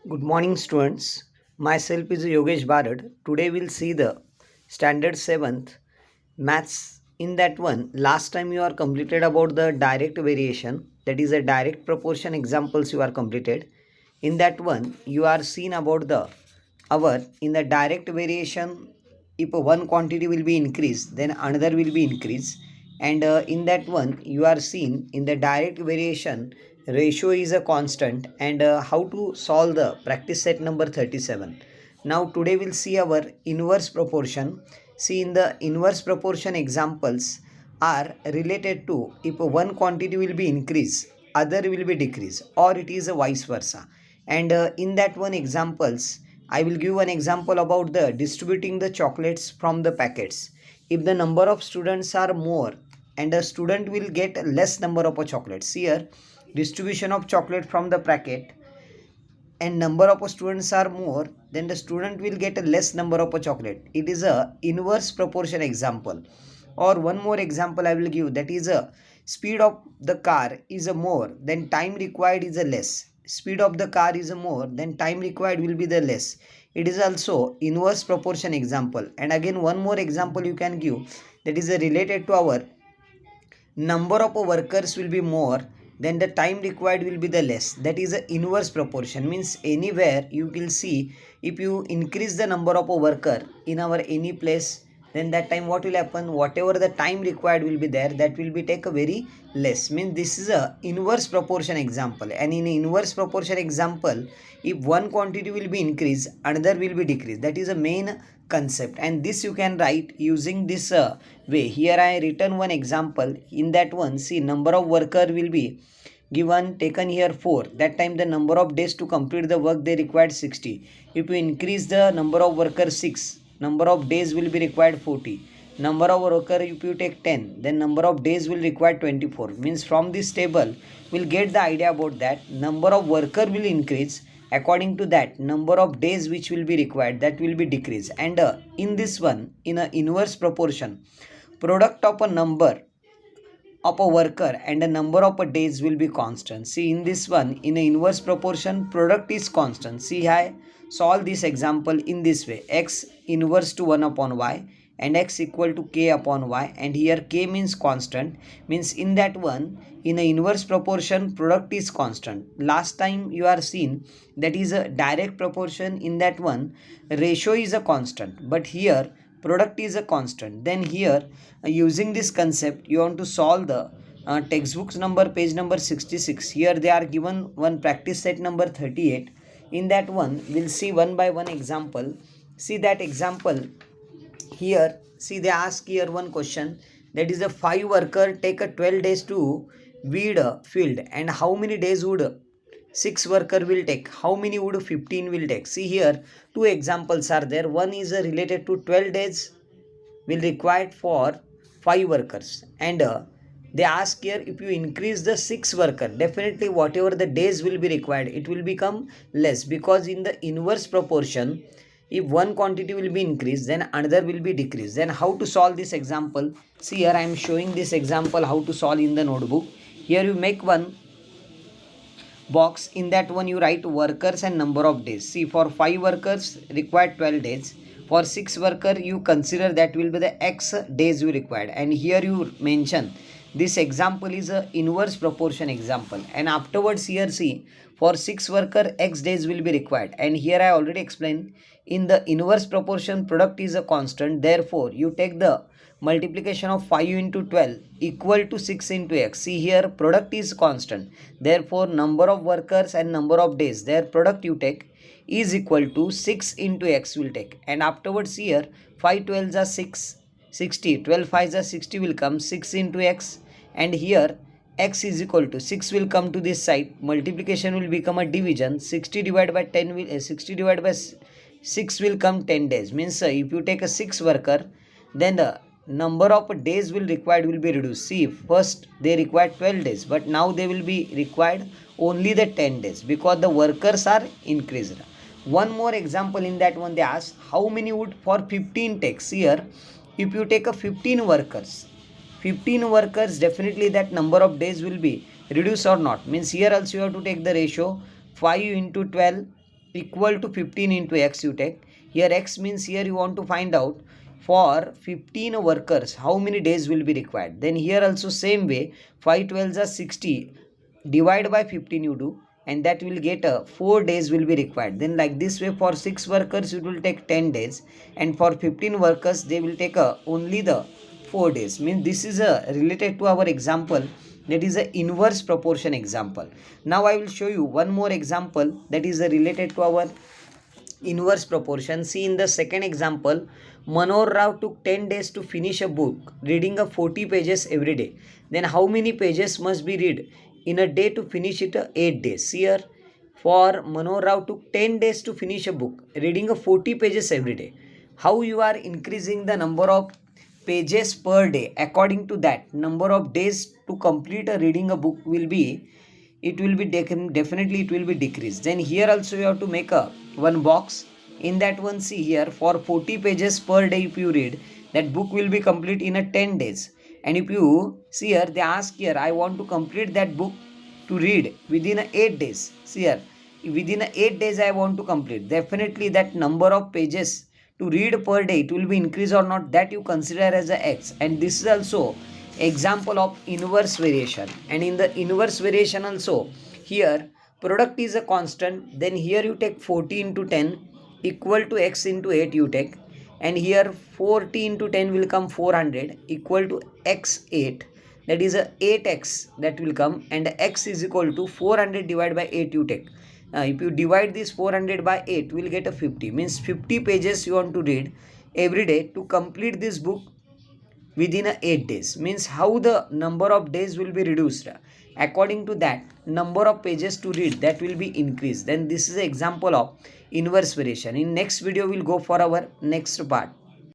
Good morning, students. Myself is Yogesh Bharad. Today we'll see the standard 7th maths. In that one, last time you are completed about the direct variation, that is a direct proportion examples you are completed. In that one, you are seen about the hour in the direct variation. If one quantity will be increased, then another will be increased. And in that one, you are seen in the direct variation ratio is a constant and how to solve the practice set number 37. Now today we'll see our inverse proportion. See, in the inverse proportion examples are related to if one quantity will be increased, other will be decreased, or it is a vice versa. And in that one examples, I will give an example about the distributing the chocolates from the packets. If the number of students are more and a student will get less number of chocolates, here distribution of chocolate from the packet and number of students are more, then the student will get a less number of a chocolate. It is a inverse proportion example. Or one more example I will give, that is a speed of the car is a more, then time required is a less. Speed of the car is a more, then time required will be the less. It is also inverse proportion example. And again one more example you can give, that is related to our number of workers will be more, then the time required will be the less. That is a inverse proportion, means anywhere you will see if you increase the number of a worker in our any place, then that time what will happen, whatever the time required will be there, that will be take a very less, means this is a inverse proportion example. And in inverse proportion example, if one quantity will be increased, another will be decreased. That is a main concept, and this you can write using this way. Here I written one example. In that one, see, number of worker will be given, taken here 4. That time the number of days to complete the work they required 60. If you increase the number of workers 6, number of days will be required 40. Number of worker if you take 10, then number of days will require 24. Means from this table we'll get the idea about that number of worker will increase, according to that number of days which will be required, that will be decreased. And in this one, in a inverse proportion, product of a number of a worker and the number of a days will be constant. See, in this one, in a inverse proportion, product is constant. See, I solve this example in this way. X inverse to 1 upon y and x equal to k upon y, and here k means constant, means in that one, in a inverse proportion, product is constant. Last time you are seen, that is a direct proportion. In that one, ratio is a constant, but here product is a constant. Then here using this concept, you want to solve the textbooks number page number 66. Here they are given one practice set number 38. In that one, we'll see one by one example. See that example here. See, they ask here one question, that is a 5 worker take a 12 days to weed a field, and how many days would 6 worker will take, how many would 15 will take. See, here two examples are there. One is related to 12 days will required for 5 workers, and they ask here, if you increase the 6 worker, definitely whatever the days will be required, it will become less, because in the inverse proportion, if one quantity will be increased, then another will be decreased. Then how to solve this example? See, here I am showing this example how to solve in the notebook. Here you make one box. In that one you write workers and number of days. See, for 5 workers required 12 days, for 6 worker you consider that will be the x days you required, and here you mention this example is a inverse proportion example. And afterwards here, see, for 6 worker x days will be required, and here I already explained, in the inverse proportion product is a constant, therefore you take the multiplication of 5 into 12 equal to 6 into x. See, here product is constant, therefore number of workers and number of days, their product you take is equal to 6 into x will take. And afterwards here 5 12s are 6 60, 12 5s are 60 will come 6 into x, and here x is equal to 6 will come to this side, multiplication will become a division, 60 divided by 10 will 60 divided by 6 will come 10 days. Means if you take a 6 worker, then the number of days will required will be reduced. See, first they required 12 days, but now they will be required only the 10 days, because the workers are increased. One more example, in that one they ask how many would for 15 takes. Here if you take a 15 workers, 15 workers, definitely that number of days will be reduced or not. Means here also you have to take the ratio 5 into 12 equal to 15 into x you take. Here x means here you want to find out for 15 workers how many days will be required. Then here also same way, 5 12s are 60, divide by 15 you do, and that will get 4 days will be required. Then like this way, for 6 workers it will take 10 days, and for 15 workers they will take only the 4 days. Means this is related to our example, that is a inverse proportion example. Now I will show you one more example that is related to our inverse proportion. See, in the second example, Manohar Rao took 10 days to finish a book, reading a 40 pages every day. Then how many pages must be read in a day to finish it? 8 days. See here, for Manohar Rao took 10 days to finish a book, reading a 40 pages every day. How you are increasing the number of pages per day? According to that, number of days to complete a reading a book will be, it will be definitely it will be decreased. Then here also you have to make a one box. In that one, see here, for 40 pages per day if you read, that book will be complete in a 10 days. And if you see here, they ask here, I want to complete that book to read within 8 days. See here, within 8 days I want to complete, definitely that number of pages to read per day, it will be increased or not, that you consider as a x. And this is also example of inverse variation. And in the inverse variation also, here product is a constant, then here you take 40 into 10 equal to x into 8 you take, and here 40 into 10 will come 400 equal to x8, that is a 8x that will come, and x is equal to 400 divided by 8 you take. If you divide this 400 by 8, you will get a 50. Means 50 pages you want to read every day to complete this book within 8 days. Means how the number of days will be reduced, according to that number of pages to read, that will be increased. Then this is an example of inverse variation. In next video we'll go for our next part.